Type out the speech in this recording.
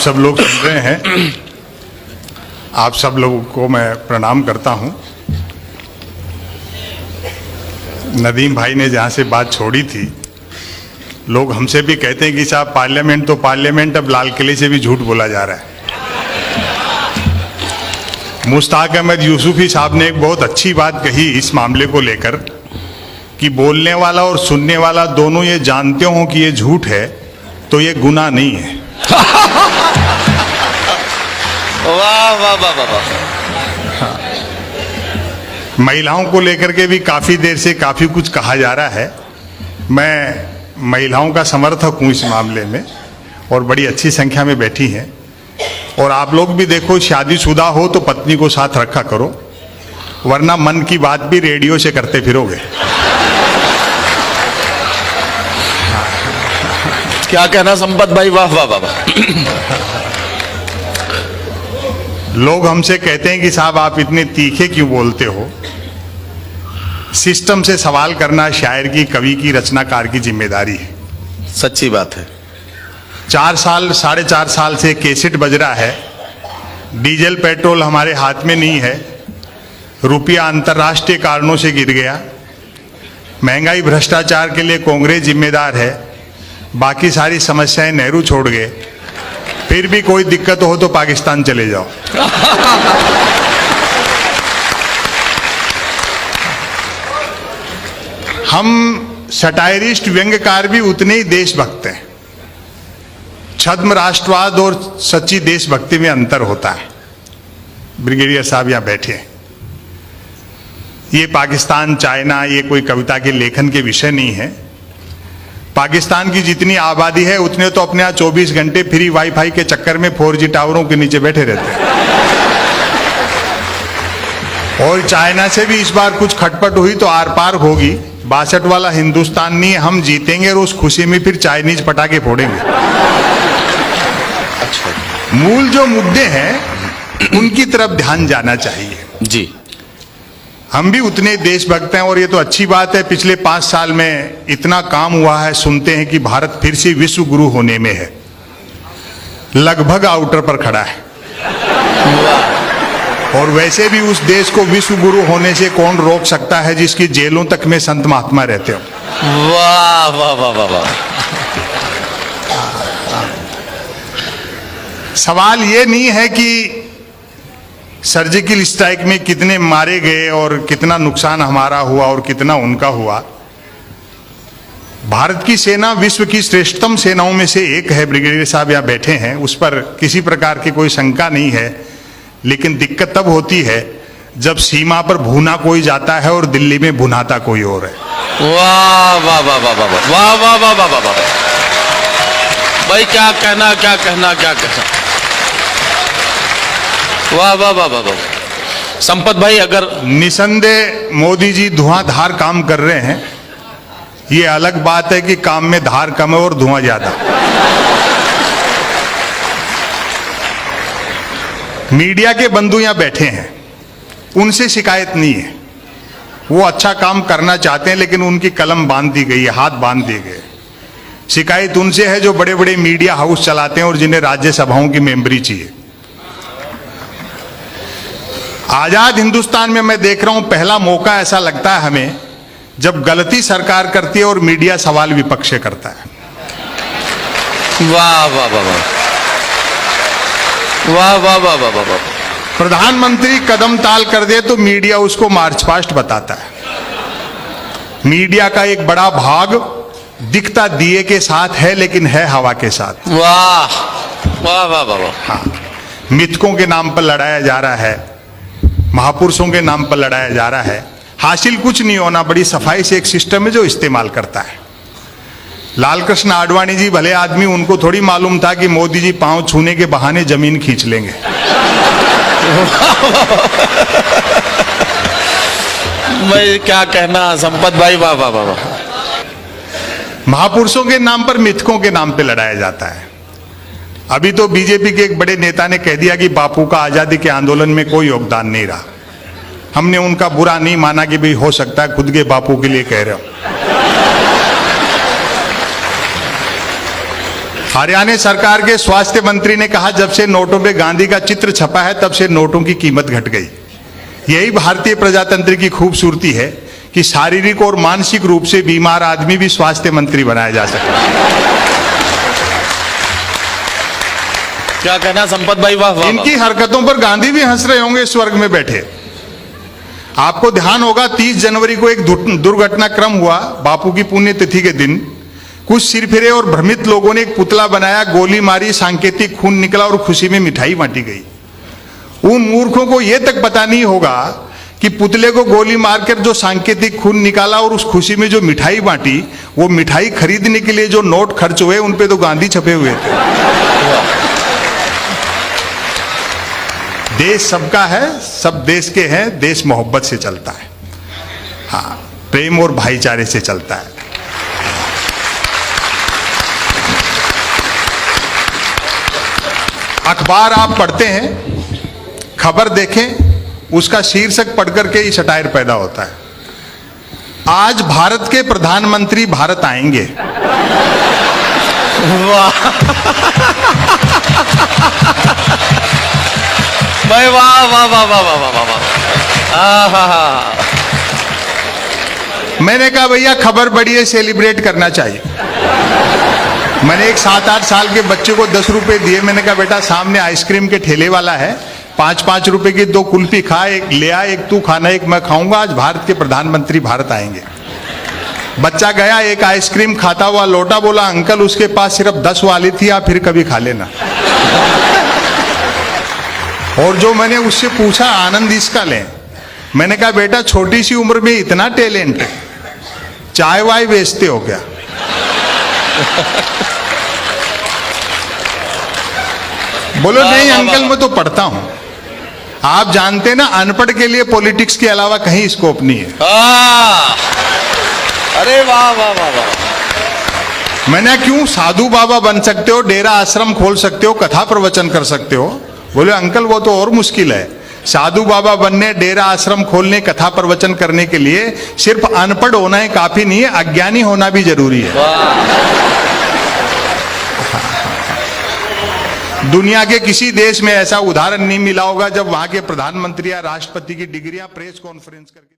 सब लोग सुन रहे हैं, आप सब लोगों को मैं प्रणाम करता हूं। नदीम भाई ने जहां से बात छोड़ी थी, लोग हमसे भी कहते हैं कि साहब पार्लियामेंट तो पार्लियामेंट, अब लाल किले से भी झूठ बोला जा रहा है। मुश्ताक अहमद यूसुफी साहब ने एक बहुत अच्छी बात कही इस मामले को लेकर कि बोलने वाला और सुनने वाला दोनों ये जानते हो कि ये झूठ है तो ये गुनाह नहीं है। वाह वाह वाह वाह। महिलाओं को लेकर के भी काफी देर से काफी कुछ कहा जा रहा है। मैं महिलाओं का समर्थक हूं इस मामले में, और बड़ी अच्छी संख्या में बैठी हैं। और आप लोग भी देखो, शादीशुदा हो तो पत्नी को साथ रखा करो, वरना मन की बात भी रेडियो से करते फिरोगे। क्या कहना संपत भाई, वाह वाह वाह। लोग हमसे कहते हैं कि साहब आप इतने तीखे क्यों बोलते हो। सिस्टम से सवाल करना शायर की, कवि की, रचनाकार की जिम्मेदारी है। सच्ची बात है। 4 साल 4.5 साल से कैसेट बज रहा है, डीजल पेट्रोल हमारे हाथ में नहीं है, रुपया अंतर्राष्ट्रीय कारणों से गिर गया, महंगाई भ्रष्टाचार के लिए कांग्रेस जिम्मेदार है, बाकी सारी समस्याएं नेहरू छोड़ गए, फिर भी कोई दिक्कत हो तो पाकिस्तान चले जाओ। हम सटायरिस्ट व्यंग्यकार भी उतने ही देशभक्त हैं। छद्म राष्ट्रवाद और सच्ची देशभक्ति में अंतर होता है। ब्रिगेडियर साहब यहां बैठे हैं। ये पाकिस्तान, चाइना, ये कोई कविता के लेखन के विषय नहीं है। पाकिस्तान की जितनी आबादी है उतने तो अपने यहाँ 24 घंटे फ्री वाईफाई के चक्कर में 4G टावरों के नीचे बैठे रहते हैं। और चाइना से भी इस बार कुछ खटपट हुई तो आर पार होगी। 62 वाला हिंदुस्तान नहीं है, हम जीतेंगे और उस खुशी में फिर चाइनीज पटाखे फोड़ेंगे। मूल जो मुद्दे हैं उनकी तरफ ध्यान जाना चाहिए जी। हम भी उतने देशभक्त हैं, और ये तो अच्छी बात है। पिछले 5 साल में इतना काम हुआ है, सुनते हैं कि भारत फिर से विश्व गुरु होने में है, लगभग आउटर पर खड़ा है। और वैसे भी उस देश को विश्व गुरु होने से कौन रोक सकता है जिसकी जेलों तक में संत महात्मा रहते हो। वाह वाह वाह वाह वाह। सवाल ये नहीं है कि सर्जिकल स्ट्राइक में कितने मारे गए और कितना नुकसान हमारा हुआ और कितना उनका हुआ। भारत की सेना विश्व की श्रेष्ठतम सेनाओं में से एक है। ब्रिगेडियर साहब यहाँ बैठे हैं, उस पर किसी प्रकार की कोई शंका नहीं है। लेकिन दिक्कत तब होती है जब सीमा पर भूना कोई जाता है और दिल्ली में भुनाता कोई और है। वाह वाह वाह वाह वाह वाह वाह वाह वाह वाह वाह। भाई क्या कहना, क्या कहना, क्या कहना। वाह वाह वाह वाह वाह। संपत भाई, अगर निसंदेह मोदी जी धुआंधार काम कर रहे हैं। ये अलग बात है कि काम में धार कम है और धुआं ज्यादा। मीडिया के बंधु यहां बैठे हैं, उनसे शिकायत नहीं है। वो अच्छा काम करना चाहते हैं, लेकिन उनकी कलम बांध दी गई है, हाथ बांध दिए गए। शिकायत उनसे है जो बड़े बड़े मीडिया हाउस चलाते हैं और जिन्हें राज्यसभाओं की मेंबरी चाहिए। आजाद हिंदुस्तान में मैं देख रहा हूं, पहला मौका ऐसा लगता है हमें जब गलती सरकार करती है और मीडिया सवाल विपक्ष से करता है। वाह वाह वाह वाह वाह वाह वाह वाह वाह वाह। प्रधानमंत्री कदम ताल कर दे तो मीडिया उसको मार्च पास्ट बताता है। मीडिया का एक बड़ा भाग दिखता दिए के साथ है, लेकिन है हवा के साथ। वाह वाह वाह वाह वाह। हाँ, मिथकों के नाम पर लड़ाया जा रहा है, महापुरुषों के नाम पर लड़ाया जा रहा है। हासिल कुछ नहीं होना। बड़ी सफाई से एक सिस्टम है जो इस्तेमाल करता है। लाल कृष्ण आडवाणी जी भले आदमी, उनको थोड़ी मालूम था कि मोदी जी पांव छूने के बहाने जमीन खींच लेंगे। मैं क्या कहना संपत भाई, वाह वाह वाह वाह। महापुरुषों के नाम पर, मिथकों के नाम पे लड़ाया जाता है। अभी तो बीजेपी के एक बड़े नेता ने कह दिया कि बापू का आजादी के आंदोलन में कोई योगदान नहीं रहा। हमने उनका बुरा नहीं माना कि भाई हो सकता है खुद के बापू के लिए कह रहे हो। हरियाणा सरकार के स्वास्थ्य मंत्री ने कहा, जब से नोटों पे गांधी का चित्र छपा है तब से नोटों की कीमत घट गई। यही भारतीय प्रजातंत्र की खूबसूरती है कि शारीरिक और मानसिक रूप से बीमार आदमी भी स्वास्थ्य मंत्री बनाया जा सकता है। क्या कहना संपत भाई, वाह वाह। इनकी हरकतों पर गांधी भी हंस रहे होंगे स्वर्ग में बैठे। आपको ध्यान होगा 30 जनवरी को एक दुर्घटनाक्रम हुआ बापू की पुण्यतिथि के दिन। कुछ सिरफिरे और भ्रमित लोगों ने एक पुतला बनाया, गोली मारी, सांकेतिक खून निकला और खुशी में मिठाई बांटी गई। उन मूर्खों को यह तक पता नहीं होगा कि पुतले को गोली मारकर जो सांकेतिक खून निकाला और उस खुशी में जो मिठाई बांटी, वो मिठाई खरीदने के लिए जो नोट खर्च हुए उन पे तो गांधी छपे हुए थे। देश सबका है, सब देश के हैं, देश मोहब्बत से चलता है, हाँ, प्रेम और भाईचारे से चलता है। अखबार आप पढ़ते हैं, खबर देखें, उसका शीर्षक पढ़कर के ही सटायर पैदा होता है। आज भारत के प्रधानमंत्री भारत आएंगे। वाह भाई, वाह वाह वाह वाह वाह वाह वाह। मैंने कहा भैया खबर बड़ी है, सेलिब्रेट करना चाहिए। मैंने एक 7-8 साल के बच्चे को 10 रुपए दिए। मैंने कहा बेटा सामने आइसक्रीम के ठेले वाला है, 5-5 रुपए की 2 कुल्फी खा, एक ले आ, एक तू खाना, एक मैं खाऊंगा। आज भारत के प्रधानमंत्री भारत आएंगे। बच्चा गया, एक आइसक्रीम खाता हुआ लौटा, बोला अंकल उसके पास सिर्फ 10 वाली थी, आप फिर कभी खा लेना। और जो मैंने उससे पूछा आनंद इसका लें, मैंने कहा बेटा छोटी सी उम्र में इतना टैलेंट, चाय वाय बेचते हो क्या? बोलो नहीं अंकल मैं तो पढ़ता हूं। आप जानते ना अनपढ़ के लिए पॉलिटिक्स के अलावा कहीं स्कोप नहीं है। अरे वाह वाह वाह वाह। मैंने क्यों साधु बाबा बन सकते हो, डेरा आश्रम खोल सकते हो, कथा प्रवचन कर सकते हो। बोले अंकल वो तो और मुश्किल है। साधु बाबा बनने, डेरा आश्रम खोलने, कथा प्रवचन करने के लिए सिर्फ अनपढ़ होना ही काफी नहीं है, अज्ञानी होना भी जरूरी है। दुनिया के किसी देश में ऐसा उदाहरण नहीं मिला होगा जब वहां के प्रधानमंत्री या राष्ट्रपति की डिग्रियां प्रेस कॉन्फ्रेंस करके